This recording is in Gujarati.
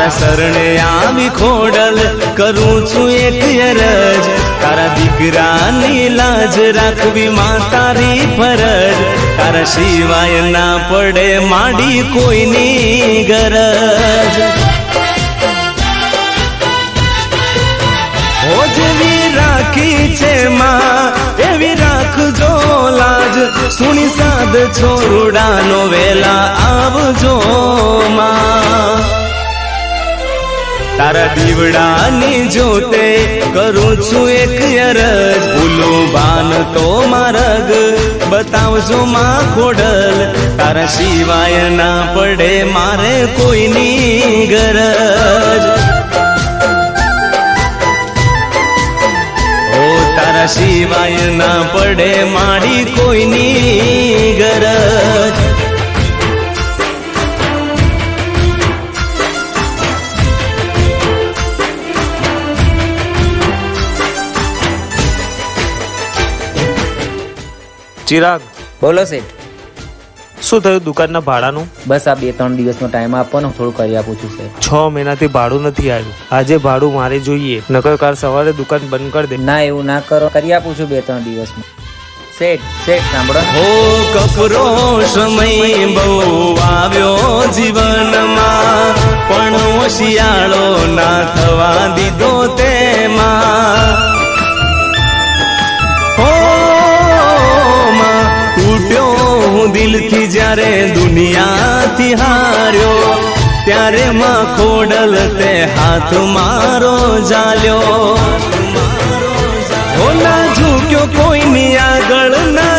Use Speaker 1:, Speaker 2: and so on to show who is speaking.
Speaker 1: તારા શરણે આવી ખોડલ કરું છું એક અરજ, તારા દીકરાની લાજ રાખવી માં તારી ફરજ, તારા સિવાય ના પડે માડી કોઈની ગરજ। ઓ જેવી રાખી છે માં એવી રાખજો લાજ, સુણી સાદ છોરુડાનો વેલા આવજો માં। તારા દીવડાની જોતે કરું છું એક અરજ, ભૂલું બાન તો મારગ બતાવજો માં ખોડલ, તારા સિવાય ના પડે મારે કોઈની ગરજ। તારા સિવાય ના પડે મારી કોઈની ગરજ।
Speaker 2: ચિરાગ,
Speaker 3: બોલો શેઠ।
Speaker 2: શું થયું દુકાનના ભાડાનું?
Speaker 3: બસ આ 2-3 દિવસનો ટાઈમ આપવાનો, થોડું કરી આપું છું શેઠ।
Speaker 2: 6 મહિનાથી ભાડું નથી આવ્યું, આજે ભાડું મારે જોઈએ, નકર કાલ સવારે દુકાન બંધ કરી દે।
Speaker 3: ના એવું ના કરો, કરી આપું છું 2-3 દિવસમાં શેઠ સાંભળો।
Speaker 1: હો કપરો સમય બહુ આવ્યો જીવનમાં, પણ શિયાળો ના થવા દીધો તેમાં। હો માં તૂટ્યો હું દિલથી જ્યારે દુનિયાથી હાર્યો, ત્યારે માં ખોડલ તે હાથ મારો ઝાલ્યો। ના ઝૂક્યો કોઈની આગળ ના